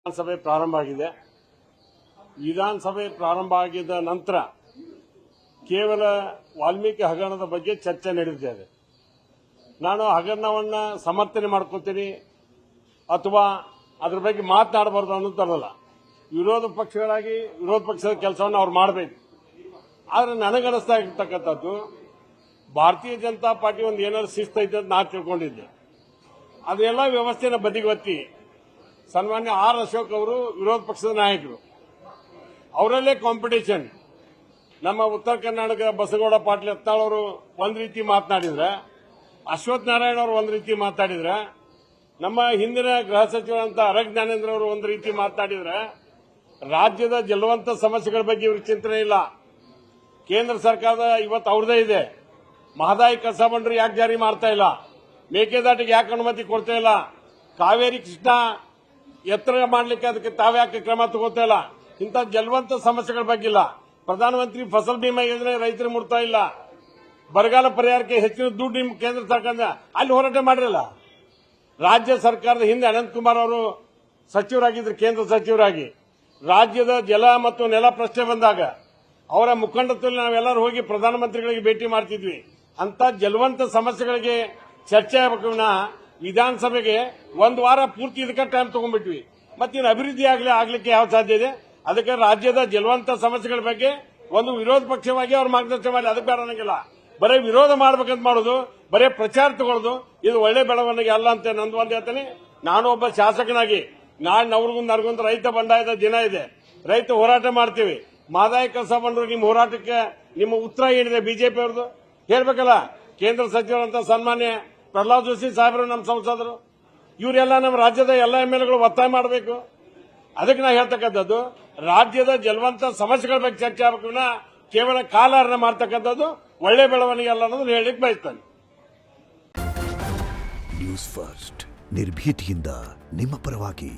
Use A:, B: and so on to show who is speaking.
A: ವಿಧಾನಸಭೆ ಪ್ರಾರಂಭ ಆಗಿದೆ. ವಿಧಾನಸಭೆ ಪ್ರಾರಂಭ ಆಗಿದ ನಂತರ ಕೇವಲ ವಾಲ್ಮೀಕಿ ಹಗರಣದ ಬಗ್ಗೆ ಚರ್ಚೆ ನಡೆದಿದೆ. ನಾನು ಹಗರಣವನ್ನು ಸಮರ್ಥನೆ ಮಾಡ್ಕೊತೀನಿ ಅಥವಾ ಅದ್ರ ಬಗ್ಗೆ ಮಾತನಾಡಬಾರ್ದು ಅನ್ನೋದಲ್ಲ. ವಿರೋಧ ಪಕ್ಷಗಳಾಗಿ ವಿರೋಧ ಪಕ್ಷದ ಕೆಲಸವನ್ನು ಅವ್ರು ಮಾಡಬೇಕು. ಆದರೆ ನನಗನ್ನಿಸ್ತಾ ಇರ್ತಕ್ಕಂಥದ್ದು ಭಾರತೀಯ ಜನತಾ ಪಾರ್ಟಿ ಒಂದು ಏನಾದ್ರು ಶಿಸ್ತು ಐತೆ ಅಂತ ನಾನು ತಿಳ್ಕೊಂಡಿದ್ದೆ. ಅದೆಲ್ಲ ವ್ಯವಸ್ಥೆನ ಬದಿಗೊತ್ತಿ ಸನ್ಮಾನ್ಯ ಆರ್ ಅಶೋಕ್ ಅವರು ವಿರೋಧ ಪಕ್ಷದ ನಾಯಕರು, ಅವರಲ್ಲೇ ಕಾಂಪಿಟೇಷನ್. ನಮ್ಮ ಉತ್ತರ ಕರ್ನಾಟಕ ಬಸಗೌಡ ಪಾಟೀಲ್ ಯತ್ನಾಳ್ ಅವರು ಒಂದ್ ರೀತಿ ಮಾತನಾಡಿದ್ರೆ, ಅಶ್ವಥ್ ನಾರಾಯಣ ಅವರು ಒಂದ್ ರೀತಿ ಮಾತಾಡಿದ್ರೆ, ನಮ್ಮ ಹಿಂದಿನ ಗೃಹ ಸಚಿವರಂತ ಅರಗ್ ಜ್ಞಾನೇಂದ್ರ ಅವರು ಒಂದ್ ರೀತಿ ಮಾತನಾಡಿದ್ರೆ, ರಾಜ್ಯದ ಜಲವಂತ ಸಮಸ್ಯೆಗಳ ಬಗ್ಗೆ ಇವ್ರಿಗೆ ಚಿಂತನೆ ಇಲ್ಲ. ಕೇಂದ್ರ ಸರ್ಕಾರದ ಇವತ್ತು ಅವ್ರದೇ ಇದೆ. ಮಹದಾಯಿ ಕಸ ಬಂಡ್ರಿ ಯಾಕೆ ಜಾರಿ ಮಾಡ್ತಾ ಇಲ್ಲ? ಮೇಕೆದಾಟಿಗೆ ಯಾಕೆ ಅನುಮತಿ ಕೊಡ್ತಾ ಇಲ್ಲ? ಕಾವೇರಿ ಕೃಷ್ಣ ಎತ್ತರ ಮಾಡಲಿಕ್ಕೆ ಅದಕ್ಕೆ ತಾವ್ಯಾಕೆ ಕ್ರಮ ತಗೋತಾ ಇಲ್ಲ? ಇಂಥ ಜಲವಂತ ಸಮಸ್ಯೆಗಳ ಬಗ್ಗೆ ಇಲ್ಲ. ಪ್ರಧಾನಮಂತ್ರಿ ಫಸಲ್ ಬಿಮಾ ಯೋಜನೆ ರೈತರಿಗೆ ಮುಟ್ತಾ ಇಲ್ಲ. ಬರಗಾಲ ಪರಿಹಾರಕ್ಕೆ ಹೆಚ್ಚಿನ ದುಡ್ಡು ನಿಮ್ಮ ಕೇಂದ್ರ ಸರ್ಕಾರದ ಅಲ್ಲಿ ಹೋರಾಟ ಮಾಡಿರಲ್ಲ. ರಾಜ್ಯ ಸರ್ಕಾರದ ಹಿಂದೆ ಅನಂತಕುಮಾರ್ ಅವರು ಸಚಿವರಾಗಿದ್ರು, ಕೇಂದ್ರ ಸಚಿವರಾಗಿ. ರಾಜ್ಯದ ಜಲ ಮತ್ತು ನೆಲ ಪ್ರಶ್ನೆ ಬಂದಾಗ ಅವರ ಮುಖಂಡತ್ವದಲ್ಲಿ ನಾವೆಲ್ಲರೂ ಹೋಗಿ ಪ್ರಧಾನಮಂತ್ರಿಗಳಿಗೆ ಭೇಟಿ ಮಾಡ್ತಿದ್ವಿ. ಅಂತ ಜಲವಂತ ಸಮಸ್ಯೆಗಳಿಗೆ ಚರ್ಚೆ ಆಗಬೇಕು. ವಿಧಾನಸಭೆಗೆ ಒಂದು ವಾರ ಪೂರ್ತಿ ಇದಕ್ಕೆ ಟೈಮ್ ತಗೊಂಡ್ಬಿಟ್ವಿ. ಮತ್ತಿನ್ನು ಅಭಿವೃದ್ಧಿ ಆಗ್ಲಿಕ್ಕೆ ಯಾವ ಸಾಧ್ಯ ಇದೆ? ಅದಕ್ಕೆ ರಾಜ್ಯದ ಜಲವಂತ ಸಮಸ್ಯೆಗಳ ಬಗ್ಗೆ ಒಂದು ವಿರೋಧ ಪಕ್ಷವಾಗಿ ಅವ್ರ ಮಾರ್ಗದರ್ಶನ ಮಾಡಿ ಅದಕ್ಕೆ ಬೇಡ ಅನ್ನಂಗಿಲ್ಲ. ಬರೀ ವಿರೋಧ ಮಾಡ್ಬೇಕಂತ ಮಾಡೋದು, ಬರೀ ಪ್ರಚಾರ ತಗೊಳ್ಳೋದು, ಇದು ಒಳ್ಳೆ ಬೆಳವಣಿಗೆ ಅಲ್ಲ ಅಂತ ನಂದು ಒಂದು ಹೇಳ್ತೇನೆ. ನಾನು ಒಬ್ಬ ಶಾಸಕನಾಗಿ ನಾಳೆ ನವರಗುಂದ ರೈತ ಬಂಡಾಯದ ದಿನ ಇದೆ. ರೈತ ಹೋರಾಟ ಮಾಡ್ತೀವಿ. ಮಹದಾಯಿ ಕಸ ಬಂದ್ರು ನಿಮ್ಮ ಹೋರಾಟಕ್ಕೆ ನಿಮ್ಮ ಉತ್ತರ ಏನಿದೆ ಬಿಜೆಪಿ ಅವ್ರದ್ದು ಹೇಳ್ಬೇಕಲ್ಲ. ಕೇಂದ್ರ ಸಚಿವರಂತ ಸನ್ಮಾನ್ಯ ಪ್ರಹ್ಲಾದ್ ಜೋಶಿ ಸಾಹೇಬರು ನಮ್ಮ ಸಂಸದರು, ಇವರೆಲ್ಲ ನಮ್ಮ ರಾಜ್ಯದ ಎಲ್ಲ ಎಂಎಲ್ಎಗಳು ಒತ್ತಾಯ ಮಾಡಬೇಕು. ಅದಕ್ಕೆ ನಾ ಹೇಳ್ತಕ್ಕಂಥದ್ದು ರಾಜ್ಯದ ಜಲವಂತ ಸಮಸ್ಯೆಗಳ ಬಗ್ಗೆ ಚರ್ಚೆ ಆಗಬೇಕು. ಕೇವಲ ಕಾಲಹರಣ ಮಾಡ್ತಕ್ಕಂಥದ್ದು ಒಳ್ಳೆ ಬೆಳವಣಿಗೆ ಅಲ್ಲ ಅನ್ನೋದು ಹೇಳಲಿಕ್ಕೆ ಬಯಸ್ತೇನೆ.
B: ನ್ಯೂಸ್ ಫಸ್ಟ್ ನಿರ್ಭೀತಿಯಿಂದ ನಿಮ್ಮ ಪರವಾಗಿ.